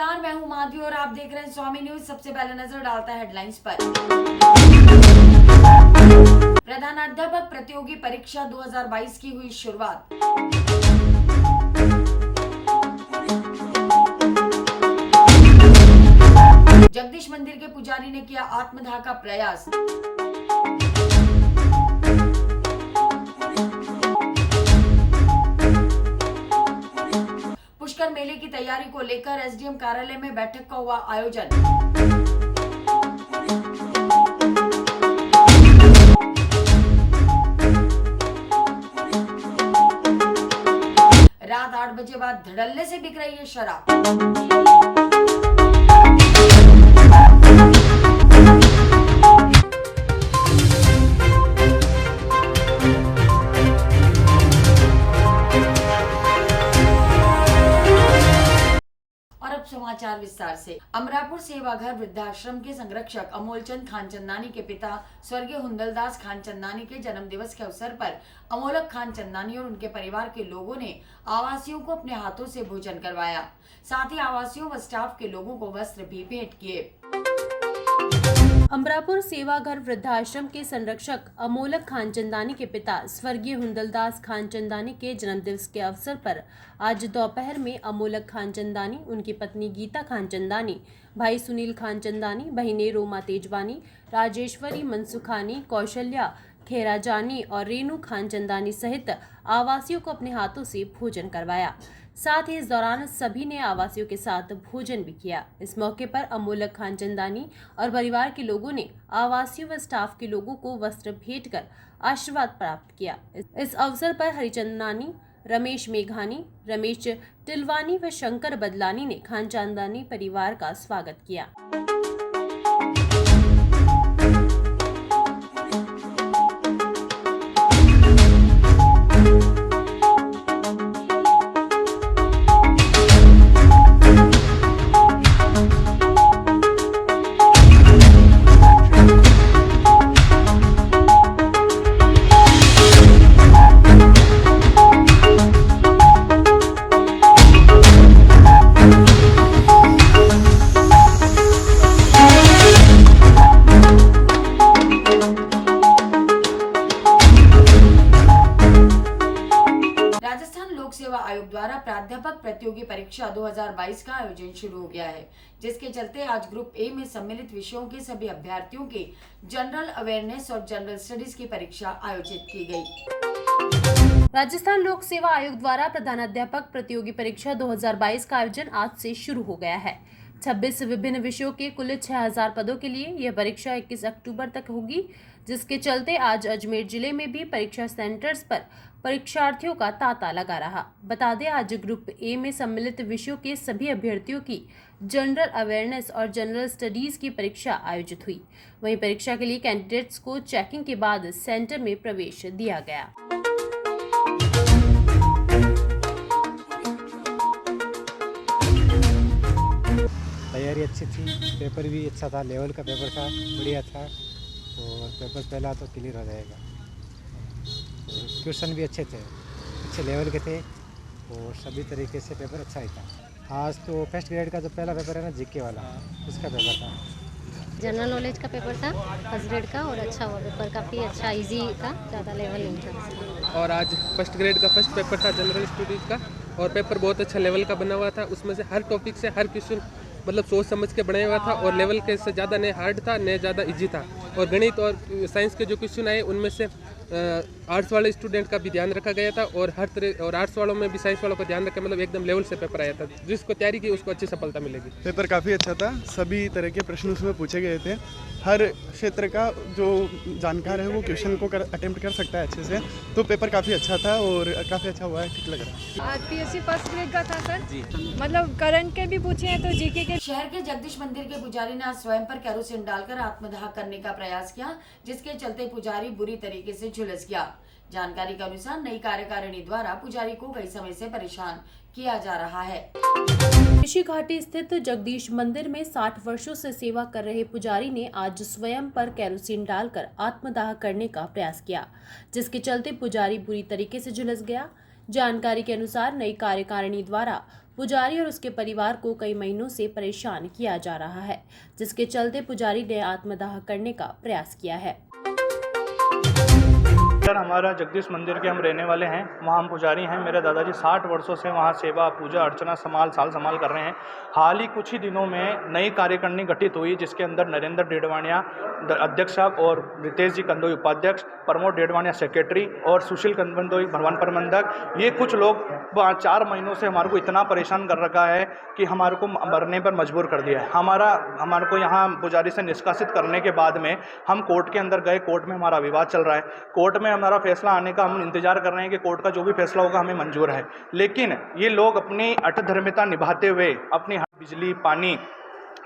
नमस्कार, मैं हूं माधवी और आप देख रहे हैं स्वामी न्यूज। सबसे पहले नजर डालता है हेडलाइंस पर। प्रधानाध्यापक प्रतियोगी परीक्षा 2022 की हुई शुरुआत। जगदीश मंदिर के पुजारी ने किया आत्मदाह का प्रयास। पुष्कर मेले की तैयारी को लेकर एसडीएम कार्यालय में बैठक का हुआ आयोजन। रात 8 बजे बाद धड़ल्ले से बिक रही है शराब। समाचार विस्तार से। अमरापुर सेवाघर वृद्धाश्रम के संरक्षक अमोलचंद खानचंदानी के पिता स्वर्गीय हुंदलदास खानचंदानी के जन्म दिवस के अवसर पर अमोलक खानचंदानी और उनके परिवार के लोगों ने आवासियों को अपने हाथों से भोजन करवाया। साथ ही आवासियों व स्टाफ के लोगों को वस्त्र भी भेंट किए। अमरापुर सेवाघर वृद्धाश्रम के संरक्षक अमोलक खानचंदानी के पिता स्वर्गीय हुंदलदास खानचंदानी के जन्मदिवस के अवसर पर आज दोपहर में अमोलक खानचंदानी, उनकी पत्नी गीता खानचंदानी, भाई सुनील खानचंदानी, बहिनें रोमा तेजवानी, राजेश्वरी मनसुखानी, कौशल्या खेराजानी और रेनू खानचंदानी सहित आवासियों को अपने हाथों से भोजन करवाया। साथ ही इस दौरान सभी ने आवासियों के साथ भोजन भी किया। इस मौके पर अमोलक खानचंदानी और परिवार के लोगों ने आवासियों व स्टाफ के लोगों को वस्त्र भेंट कर आशीर्वाद प्राप्त किया। इस अवसर पर हरिचंदानी, रमेश मेघानी, रमेश टिलवानी व शंकर बदलानी ने खानचंदानी परिवार का स्वागत किया। लोक सेवा आयोग द्वारा प्राध्यापक प्रतियोगी परीक्षा 2022 का आयोजन शुरू हो गया है, जिसके चलते आज ग्रुप ए में सम्मिलित विषयों के सभी अभ्यर्थियों की जनरल अवेयरनेस और जनरल स्टडीज की परीक्षा आयोजित की गई। राजस्थान लोक सेवा आयोग द्वारा प्रधानाध्यापक प्रतियोगी परीक्षा 2022 का आयोजन आज से शुरू हो गया है। 26 विभिन्न विषयों के कुल 6000 पदों के लिए यह परीक्षा 21 अक्टूबर तक होगी, जिसके चलते आज अजमेर जिले में भी परीक्षा सेंटर्स पर परीक्षार्थियों का तांता लगा रहा। बता दें, आज ग्रुप ए में सम्मिलित विषयों के सभी अभ्यर्थियों की जनरल अवेयरनेस और जनरल स्टडीज की परीक्षा आयोजित हुई। वहीं परीक्षा के लिए कैंडिडेट्स को चेकिंग के बाद सेंटर में प्रवेश दिया गया। तैयारी अच्छी थी, पेपर भी अच्छा था, लेवल का पेपर था, बढ़िया था और पेपर पहला तो क्लियर हो जाएगा। क्वेश्चन भी अच्छे थे, अच्छे लेवल के थे और सभी तरीके से पेपर अच्छा ही था। आज तो फर्स्ट ग्रेड का जो पहला पेपर है ना, जीके वाला, उसका पेपर था। जनरल नॉलेज का पेपर था फर्स्ट ग्रेड का और अच्छा हुआ पेपर, काफ़ी अच्छा इजी था, ज़्यादा लेवल नहीं था। और आज फर्स्ट ग्रेड का फर्स्ट पेपर था जनरल स्टडीज़ का और पेपर बहुत अच्छा लेवल का बना हुआ था। उसमें से हर टॉपिक से हर क्वेश्चन मतलब सोच समझ के बनाया हुआ था और लेवल के से ज़्यादा न हार्ड था न ज़्यादा इजी था। और गणित और साइंस के जो क्वेश्चन आए उनमें से आर्ट्स वाले स्टूडेंट का भी ध्यान रखा गया था और हर तरह और आर्ट्स वालों में भी साइंस वालों का ध्यान रखा, मतलब एकदम लेवल से पेपर आया था। जिसको तैयारी की उसको अच्छी सफलता मिलेगी। पेपर काफ़ी अच्छा था, सभी तरह के प्रश्न उसमें पूछे गए थे। हर क्षेत्र का जो जानकार है वो क्वेश्चन को अटेम्प्ट कर सकता है अच्छे से, तो पेपर काफ़ी अच्छा था और काफ़ी अच्छा हुआ है, ठीक लग रहा है। आज पीएससी फर्स्ट ग्रेड का था सर जी, मतलब करंट के भी पूछे हैं तो जीके के। शहर के जगदीश मंदिर के पुजारी ने आज स्वयं पर केरोसिन डालकर आत्मदाह करने का प्रयास किया, जिसके चलते पुजारी बुरी तरीके से झुलस गया। जानकारी के अनुसार नई कार्यकारिणी द्वारा पुजारी को कई समय से परेशान किया जा रहा है। ऋषि घाटी स्थित जगदीश मंदिर में 60 वर्षों से सेवा कर रहे पुजारी ने आज स्वयं पर केरोसिन डालकर आत्मदाह करने का प्रयास किया, जिसके चलते पुजारी बुरी तरीके से झुलस गया। जानकारी के अनुसार नई कार्यकारिणी द्वारा पुजारी और उसके परिवार को कई महीनों से परेशान किया जा रहा है, जिसके चलते पुजारी ने आत्मदाह करने का प्रयास किया है। सर, हमारा जगदीश मंदिर के हम रहने वाले हैं, वहाँ हम पुजारी हैं। मेरे दादाजी 60 वर्षों से वहाँ सेवा पूजा अर्चना संभाल कर रहे हैं। हाल ही कुछ ही दिनों में नई कार्यकारिणी गठित हुई, जिसके अंदर नरेंद्र डेडवानिया अध्यक्ष साहब और रितेश जी कंदोई उपाध्यक्ष, प्रमोद डेडवानिया सेक्रेटरी और सुशील कंदोई भवन प्रबंधक, ये कुछ लोग 4 महीनों से हमारे को इतना परेशान कर रखा है कि हमारे को मरने पर मजबूर कर दिया है। हमारे को यहाँ पुजारी से निष्कासित करने के बाद में हम कोर्ट के अंदर गए। कोर्ट में हमारा विवाद चल रहा है। कोर्ट में हमारा फैसला आने का हम इंतजार कर रहे हैं कि कोर्ट का जो भी फैसला होगा हमें मंजूर है। लेकिन ये लोग अपनी अठधर्मिता निभाते हुए अपनी बिजली पानी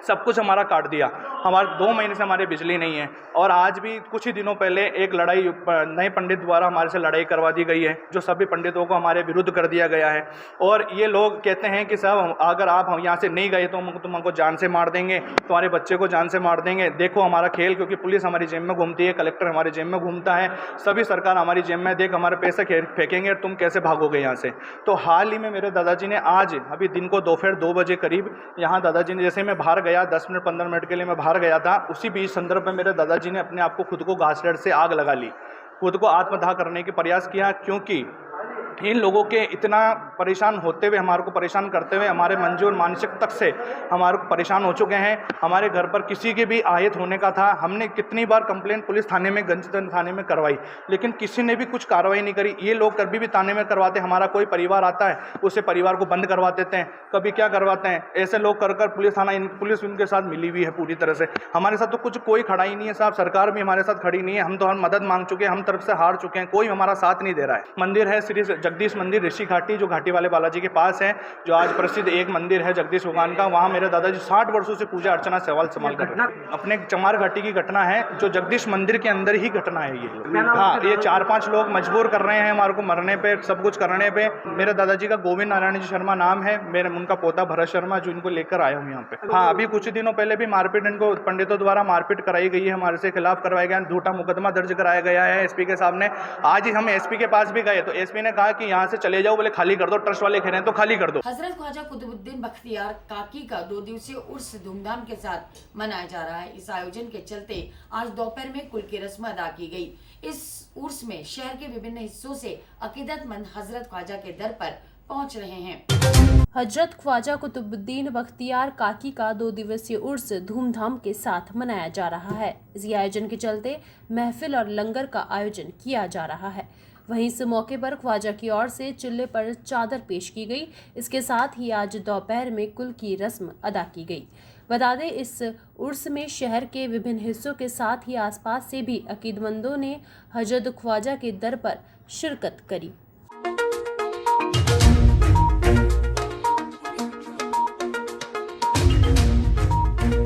सब कुछ हमारा काट दिया। हमारे 2 महीने से हमारे बिजली नहीं है और आज भी कुछ ही दिनों पहले एक लड़ाई नए पंडित द्वारा हमारे से लड़ाई करवा दी गई है, जो सभी पंडितों को हमारे विरुद्ध कर दिया गया है। और ये लोग कहते हैं कि साहब अगर आप यहाँ से नहीं गए तो तुम हमको जान से मार देंगे, तुम्हारे बच्चे को जान से मार देंगे। देखो हमारा खेल, क्योंकि पुलिस हमारी जेब में घूमती है, कलेक्टर हमारी जेब में घूमता है, सभी सरकार हमारी जेब में, देख हमारे पैसे फेंकेंगे, तुम कैसे भागोगे यहाँ से। तो हाल ही में मेरे दादाजी ने आज अभी दिन को दोपहर 2 बजे करीब यहाँ दादाजी ने, जैसे मैं बाहर गया 10 मिनट 15 मिनट के लिए मैं बाहर गया था, उसी बीच संदर्भ में मेरे दादाजी ने अपने आप को खुद को घासलेट से आग लगा ली, खुद को आत्मदाह करने की प्रयास किया। क्योंकि इन लोगों के इतना परेशान होते हुए, हमारे को परेशान करते हुए, हमारे मंजूर मानसिक तक से हमारे को परेशान हो चुके हैं। हमारे घर पर किसी के भी आयत होने का था, हमने कितनी बार कंप्लेंट पुलिस थाने में, गंज थाने में करवाई, लेकिन किसी ने भी कुछ कार्रवाई नहीं करी। ये लोग कभी भी थाने में करवाते, हमारा कोई परिवार आता है उसे परिवार को बंद करवा देते हैं, कभी क्या करवाते हैं। ऐसे लोग कर पुलिस थाना, पुलिस उनके साथ मिली हुई है पूरी तरह से। हमारे साथ तो कोई खड़ा ही नहीं है साहब, सरकार भी हमारे साथ खड़ी नहीं है। हम मदद मांग चुके हैं, हम तरफ से हार चुके हैं, कोई हमारा साथ नहीं दे रहा है। मंदिर है श्री जगदीश मंदिर ऋषि घाटी, जो घाटी वाले बालाजी के पास है, जो आज प्रसिद्ध एक मंदिर है जगदीश भगवान का। वहाँ मेरे दादाजी 60 वर्षों से पूजा अर्चना संभाल कर रहे हैं। अपने चमार घाटी की घटना है, जो जगदीश मंदिर के अंदर ही घटना है ये। हाँ, ये 4-5 लोग मजबूर कर रहे हैं हमारे को मरने पे, सब कुछ करने पे। मेरे दादाजी का गोविंद नारायण जी शर्मा नाम है, उनका पोता भरत शर्मा, जो इनको लेकर आया हूँ यहाँ पे। हाँ, अभी कुछ दिनों पहले भी मारपीट, इनको पंडितों द्वारा मारपीट कराई गई है, हमारे से खिलाफ करवाया गया, झूठा मुकदमा दर्ज कराया गया है एसपी के सामने। आज ही हम एसपी के पास भी गए तो एसपी ने कहा कि यहाँ से चले जाओ, बोले खाली कर दो, ट्रस्ट वाले कह रहे हैं तो खाली कर दो। हजरत ख्वाजा कुतुबुद्दीन बख्तियार काकी का 2 दिवसीय उर्स धूमधाम के साथ मनाया जा रहा है। इस आयोजन के चलते आज दोपहर में कुल की रस्म अदा की गई। इस उर्स में शहर के विभिन्न हिस्सों से अकीदतमंद हजरत ख्वाजा के दर पर पहुंच रहे हैं। हजरत ख्वाजा कुतुबुद्दीन बख्तियार काकी का 2 दिवसीय उर्स धूमधाम के साथ मनाया जा रहा है। इसी आयोजन के चलते महफिल और लंगर का आयोजन किया जा रहा है। वहीं इस मौके पर ख्वाजा की ओर से चूल्हे पर चादर पेश की गई। इसके साथ ही आज दोपहर में कुल की रस्म अदा की गई। बता दें, इस उर्स में शहर के विभिन्न हिस्सों के साथ ही आसपास से भी अकीदतमंदों ने हजरत ख्वाजा के दर पर शिरकत करी।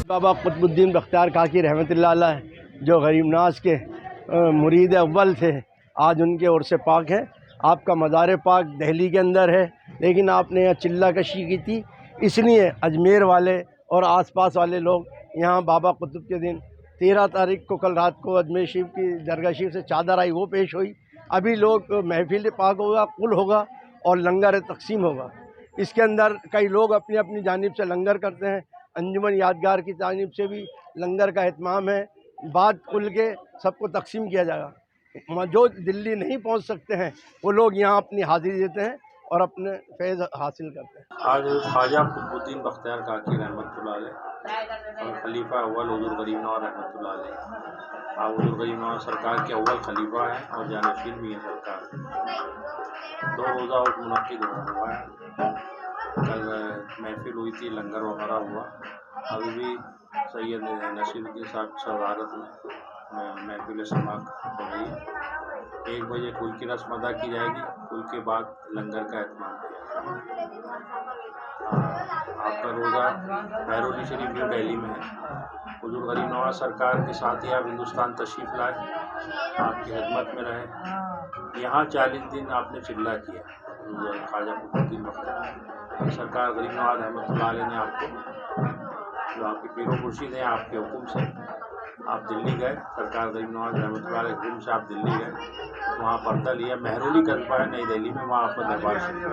बाबा कुतुबुद्दीन बख्तियार काकी रहमतुल्लाह अलैह, जो गरीब नाज के मुरीद अव्वल थे, आज उनके उर्स पाक है। आपका मज़ार पाक दिल्ली के अंदर है, लेकिन आपने यहाँ चिल्ला कशी की थी, इसलिए अजमेर वाले और आसपास वाले लोग यहाँ बाबा कुतुब के दिन 13 तारीख को, कल रात को अजमेर शरीफ की दरगाह शरीफ से चादर आई, वो पेश हुई। अभी लोग महफिल पाक होगा, कुल होगा और लंगर तकसीम होगा। इसके अंदर कई लोग अपनी अपनी जानिब से लंगर करते हैं। अंजुमन यादगार की जानिब से भी लंगर का एहतमाम है। बाद कुल के सबको तकसीम किया जाएगा। जो दिल्ली नहीं पहुंच सकते हैं वो लोग यहाँ अपनी हाजिरी देते हैं और अपने फैज़ हासिल करते हैं। आज ख्वाजा कुतुबुद्दीन बख्तियार काकी रहमतुल्लाह अलैह और खलीफा अव्वल हुज़ूर गरीब नवाज़ रहमतुल्लाह अलैह, आप हुज़ूर गरीब नवाज़ सरकार के अव्वल खलीफा हैं और जानशीन भी हैं सरकार। 2 रोज़ा और मुनक्किद हुआ है। कल महफिल हुई थी, लंगर वगैरह हुआ। अभी भी सैयद नसीरुद्दीन साहब की सदारत में महफिल समाअत हो रही है। 1 बजे कुल की रस्म अदा की जाएगी। कुल के बाद लंगर का एहतमाम किया जाएगा। आपका रोज़ा बैरूनी शरीफ न्यू दिल्ली में है। हुज़ूर गरीब नवाज़ सरकार के साथ ही आप हिंदुस्तान तशरीफ़ लाए, आपकी खिदमत में रहे। यहाँ 40 दिन आपने चिल्ला किया। ख्वाजा कुतुबुद्दीन बख्तियार सरकार गरीब नवाज़ रहमतुल्लाह अलैह ने आपको, जो आपके पीरो मुर्शिद हैं, आपके हुक्म से आप दिल्ली गए। सरकार गरीब नवाज़ रहमतुल्लाह अलैह के हुक्म से आप दिल्ली गए। वहाँ पर्दा लिया। मेहरौली कर पाया नई दिल्ली में, वहाँ अपना दरबार शरीफ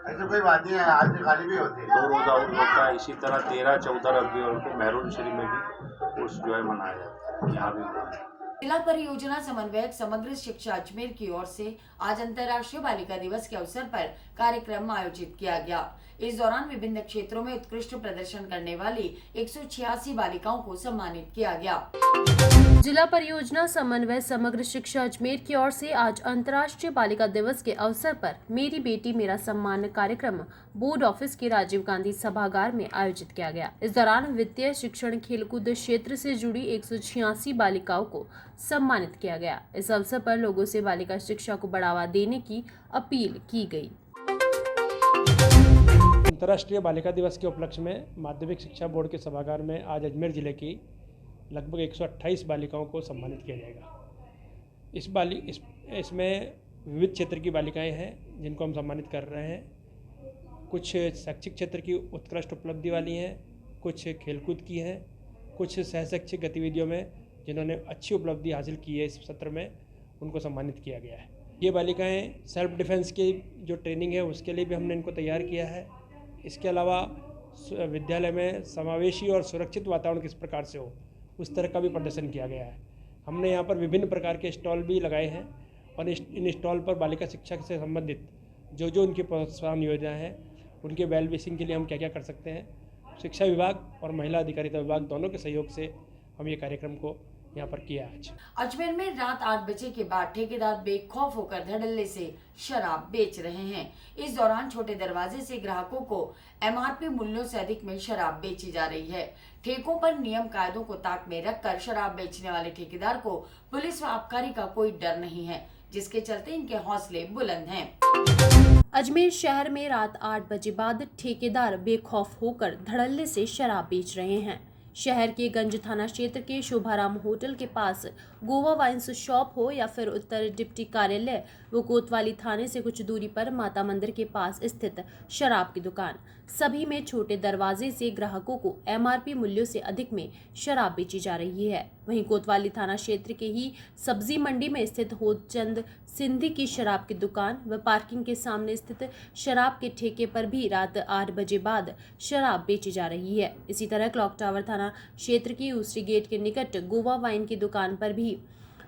ऐसे कोई बात नहीं है, आज भी खाली भी होती है। 2 रोज़ा और होता है। इसी तरह 13-14 रबीउल को मेहरौली शरीफ में भी उर्स जो है मनाया जाता है, यहाँ भी हुआ है। जिला परियोजना समन्वयक समग्र शिक्षा अजमेर की ओर से आज अंतर्राष्ट्रीय बालिका दिवस के अवसर पर कार्यक्रम आयोजित किया गया। इस दौरान विभिन्न क्षेत्रों में उत्कृष्ट प्रदर्शन करने वाली 186 बालिकाओं को सम्मानित किया गया। जिला परियोजना समन्वय समग्र शिक्षा अजमेर की ओर से आज अंतर्राष्ट्रीय बालिका दिवस के अवसर पर मेरी बेटी मेरा सम्मान कार्यक्रम बोर्ड ऑफिस के राजीव गांधी सभागार में आयोजित किया गया। इस दौरान वित्तीय शिक्षण खेलकूद क्षेत्र से जुड़ी 186 बालिकाओं को सम्मानित किया गया। इस अवसर पर लोगों से बालिका शिक्षा को बढ़ावा देने की अपील की गई। अंतर्राष्ट्रीय बालिका दिवस के उपलक्ष्य में माध्यमिक शिक्षा बोर्ड के सभागार में आज अजमेर जिले की लगभग 128 बालिकाओं को सम्मानित किया जाएगा। इसमें विविध क्षेत्र की बालिकाएं हैं जिनको हम सम्मानित कर रहे हैं। कुछ शैक्षिक क्षेत्र की उत्कृष्ट उपलब्धि वाली हैं, कुछ खेलकूद की हैं, कुछ सहशैक्षिक गतिविधियों में जिन्होंने अच्छी उपलब्धि हासिल की है। इस सत्र में उनको सम्मानित किया गया है। ये बालिकाएं सेल्फ डिफेंस की जो ट्रेनिंग है उसके लिए भी हमने इनको तैयार किया है। इसके अलावा विद्यालय में समावेशी और सुरक्षित वातावरण किस प्रकार से हो उस तरह का भी प्रदर्शन किया गया है। हमने यहाँ पर विभिन्न प्रकार के स्टॉल भी लगाए हैं और इन स्टॉल पर बालिका शिक्षा से संबंधित जो उनकी प्रोत्साहन योजना है, उनके वेल विशिंग के लिए हम क्या क्या कर सकते हैं, शिक्षा विभाग और महिला अधिकारिता विभाग दोनों के सहयोग से हम ये कार्यक्रम को यहाँ पर किया आज। अजमेर में रात 8 बजे के बाद ठेकेदार बेखौफ होकर धड़ल्ले से शराब बेच रहे हैं। इस दौरान छोटे दरवाजे से ग्राहकों को MRP मूल्यों से अधिक में शराब बेची जा रही है। ठेकों पर नियम कायदों को ताक में रखकर शराब बेचने वाले ठेकेदार को पुलिस व आबकारी का कोई डर नहीं है, जिसके चलते इनके हौसले बुलंद हैं। अजमेर शहर में रात 8 बजे बाद ठेकेदार बेखौफ होकर धड़ल्ले से शराब बेच रहे हैं। शहर के गंज थाना क्षेत्र के शोभाराम होटल के पास गोवा वाइन्स शॉप हो या फिर उत्तर डिप्टी कार्यालय व कोतवाली थाने से कुछ दूरी पर माता मंदिर के पास स्थित शराब की दुकान, सभी में छोटे दरवाजे से ग्राहकों को MRP मूल्यों से अधिक में शराब बेची जा रही है। वहीं कोतवाली थाना क्षेत्र के ही सब्जी मंडी में स्थित होचंद सिंधी की शराब की दुकान व पार्किंग के सामने स्थित शराब के ठेके पर भी रात 8 बजे बाद शराब बेची जा रही है। इसी तरह क्लॉक टावर थाना क्षेत्र की दूसरी गेट के निकट गोवा वाइन की दुकान पर भी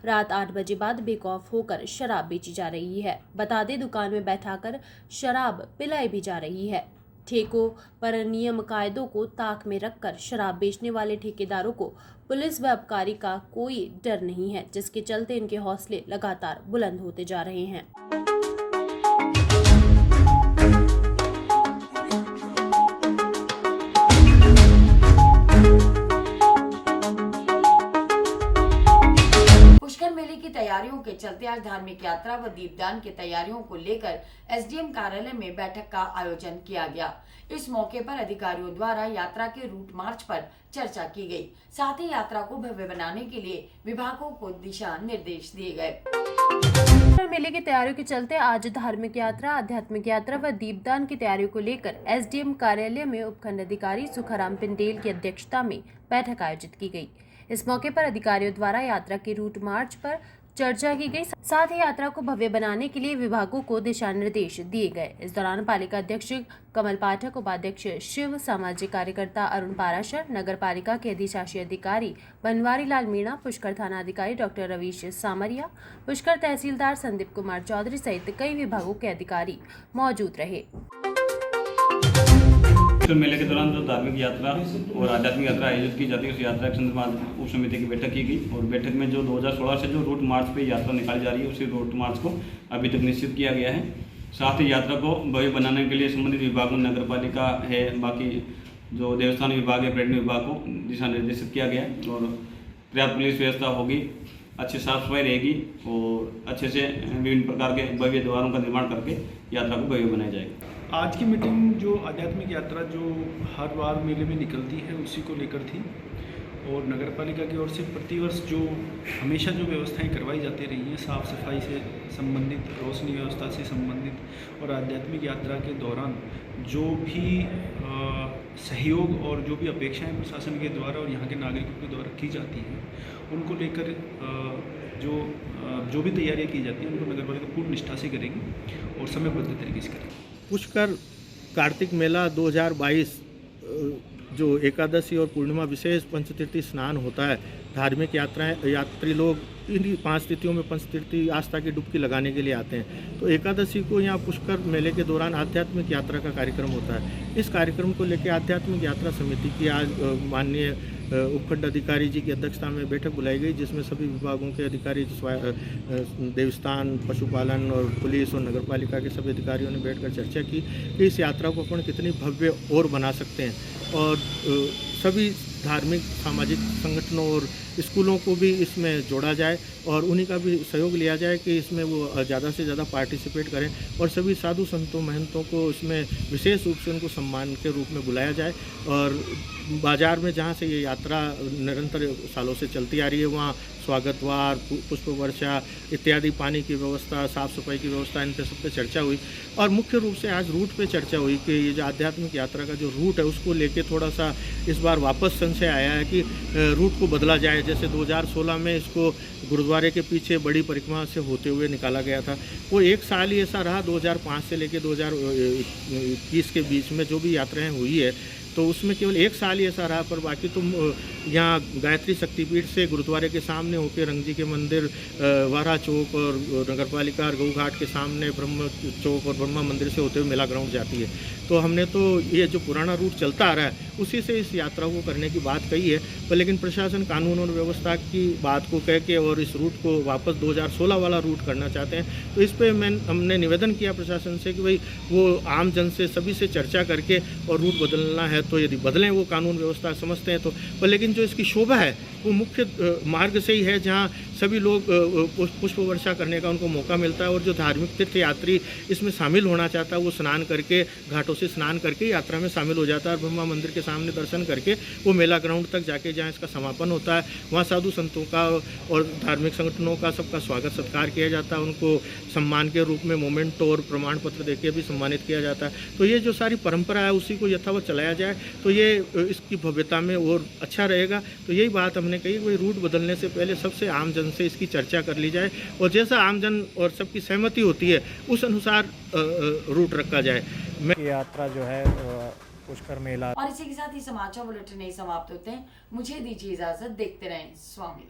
रात 8 बजे बाद बेखौफ होकर शराब बेची जा रही है। बता दें, दुकान में बैठाकर शराब पिलाई भी जा रही है। ठेकों पर नियम कायदों को ताक में रखकर शराब बेचने वाले ठेकेदारों को पुलिस व आबकारी का कोई डर नहीं है, जिसके चलते इनके हौसले लगातार बुलंद होते जा रहे हैं। पुष्कर मेले की तैयारियों के चलते आज धार्मिक यात्रा व दीपदान की तैयारियों को लेकर SDM कार्यालय में बैठक का आयोजन किया गया। इस मौके पर अधिकारियों द्वारा यात्रा के रूट मार्च पर चर्चा की गई। साथ ही यात्रा को भव्य बनाने के लिए विभागों को दिशा निर्देश दिए गए। मेले की तैयारियों के चलते आज धार्मिक यात्रा, आध्यात्मिक यात्रा व दीपदान की तैयारियों को लेकर SDM कार्यालय में उपखंड अधिकारी सुखाराम पिंडेल की अध्यक्षता में बैठक आयोजित की गई। इस मौके पर अधिकारियों द्वारा यात्रा के रूट मार्च पर चर्चा की गई। साथ ही यात्रा को भव्य बनाने के लिए विभागों को दिशा निर्देश दिए गए। इस दौरान पालिका अध्यक्ष कमल पाठक, उपाध्यक्ष शिव, सामाजिक कार्यकर्ता अरुण पाराशर, नगर पालिका के अधिशासी अधिकारी बनवारी लाल मीणा, पुष्कर थाना अधिकारी डॉक्टर रवीश सामरिया, पुष्कर तहसीलदार संदीप कुमार चौधरी सहित कई विभागों के अधिकारी मौजूद रहे। मेले के दौरान जो धार्मिक यात्रा और आध्यात्मिक यात्रा आयोजित की जाती है, उस यात्रा के संदर्भ में उप समिति की बैठक की गई और बैठक में जो 2016 से जो रूट मार्च पे यात्रा निकाली जा रही है, उसी रूट मार्च को अभी तक निश्चित किया गया है। साथ ही यात्रा को भव्य बनाने के लिए संबंधित विभागों, नगर पालिका है, बाकी जो देवस्थान विभाग है, पर्यटन विभाग को दिशा निर्देशित किया गया है और पर्याप्त पुलिस व्यवस्था होगी, अच्छी साफ सफाई रहेगी और अच्छे से विभिन्न प्रकार के भव्य द्वारों का निर्माण करके यात्रा को भव्य बनाया जाएगा। आज की मीटिंग जो आध्यात्मिक यात्रा जो हर बार मेले में निकलती है उसी को लेकर थी और नगर पालिका की ओर से प्रतिवर्ष जो हमेशा जो व्यवस्थाएं करवाई जाती रही हैं, साफ़ सफाई से संबंधित, रोशनी व्यवस्था से संबंधित और आध्यात्मिक यात्रा के दौरान जो भी सहयोग और जो भी अपेक्षाएं प्रशासन के द्वारा और यहाँ के नागरिकों के द्वारा की जाती हैं, उनको लेकर जो भी तैयारियाँ की जाती हैं उनको नगर पालिका पूर्ण निष्ठा से करेगी और समयबद्ध तरीके से करेगी। पुष्कर कार्तिक मेला 2022 जो एकादशी और पूर्णिमा विशेष पंचतीर्थी स्नान होता है, धार्मिक यात्री लोग इन्हीं 5 तिथियों में पंचतीर्थी आस्था की डुबकी लगाने के लिए आते हैं। तो एकादशी को यहाँ पुष्कर मेले के दौरान आध्यात्मिक यात्रा का कार्यक्रम होता है। इस कार्यक्रम को लेकर आध्यात्मिक यात्रा समिति की आज माननीय उपखंड अधिकारी जी की अध्यक्षता में बैठक बुलाई गई, जिसमें सभी विभागों के अधिकारी, देवस्थान, पशुपालन और पुलिस और नगर पालिका के सभी अधिकारियों ने बैठकर चर्चा की कि इस यात्रा को अपन कितनी भव्य और बना सकते हैं और सभी धार्मिक सामाजिक संगठनों और स्कूलों को भी इसमें जोड़ा जाए और उन्हीं का भी सहयोग लिया जाए कि इसमें वो ज़्यादा से ज़्यादा पार्टिसिपेट करें और सभी साधु संतों महंतों को इसमें विशेष रूप से उनको सम्मान के रूप में बुलाया जाए। और बाज़ार में जहाँ से ये यात्रा निरंतर सालों से चलती आ रही है वहाँ स्वागत द्वार, पुष्प वर्षा इत्यादि, पानी की व्यवस्था, साफ़ सफाई की व्यवस्था, इन पर सब पे चर्चा हुई। और मुख्य रूप से आज रूट पे चर्चा हुई कि ये जो आध्यात्मिक यात्रा का जो रूट है उसको लेके थोड़ा सा इस बार वापस संशय आया है कि रूट को बदला जाए। जैसे 2016 में इसको गुरुद्वारे के पीछे बड़ी परिक्रमा से होते हुए निकाला गया था, वो एक साल ही ऐसा रहा 2005 से लेकर 2021 के बीच में जो भी यात्राएँ हुई है तो उसमें केवल एक साल ही ऐसा रहा, पर बाकी तुम यहाँ गायत्री शक्तिपीठ से गुरुद्वारे के सामने होकर रंग जी के मंदिर, वारा चौक और नगर पालिका गऊ घाट के सामने ब्रह्म चौक और ब्रह्मा मंदिर से होते हुए मेला ग्राउंड जाती है। तो हमने तो ये जो पुराना रूट चलता आ रहा है उसी से इस यात्रा को करने की बात कही है, पर लेकिन प्रशासन कानून और व्यवस्था की बात को कह के और इस रूट को वापस 2016 वाला रूट करना चाहते हैं। तो इस पर हमने निवेदन किया प्रशासन से कि भाई वो आम जन से सभी से चर्चा करके और रूट बदलना है तो यदि बदलें, वो कानून व्यवस्था समझते हैं तो। पर लेकिन जो इसकी शोभा है वो मुख्य मार्ग से ही है जहाँ सभी लोग पुष्प वर्षा करने का उनको मौका मिलता है और जो धार्मिक तीर्थ यात्री इसमें शामिल होना चाहता है वो स्नान करके, घाटों से स्नान करके यात्रा में शामिल हो जाता है और ब्रह्मा मंदिर के सामने दर्शन करके वो मेला ग्राउंड तक जाके जहाँ इसका समापन होता है वहाँ साधु संतों का और धार्मिक संगठनों का सबका स्वागत सत्कार किया जाता है। उनको सम्मान के रूप में मोमेंट और प्रमाण पत्र देके भी सम्मानित किया जाता है। तो ये जो सारी परंपरा है उसी को यथावत चलाया जाए तो ये इसकी भव्यता में और अच्छा रहेगा। तो यही बात हमने कही कि रूट बदलने से पहले सबसे आम जन से इसकी चर्चा कर ली जाए और जैसा आम जन और सबकी सहमति होती है उस अनुसार रूट रखा जाए। यात्रा जो है पुष्कर मेला। और इसी के साथ ही समाचार बुलेटिन नहीं समाप्त होते हैं। मुझे दीजिए इजाजत, देखते रहें स्वामी।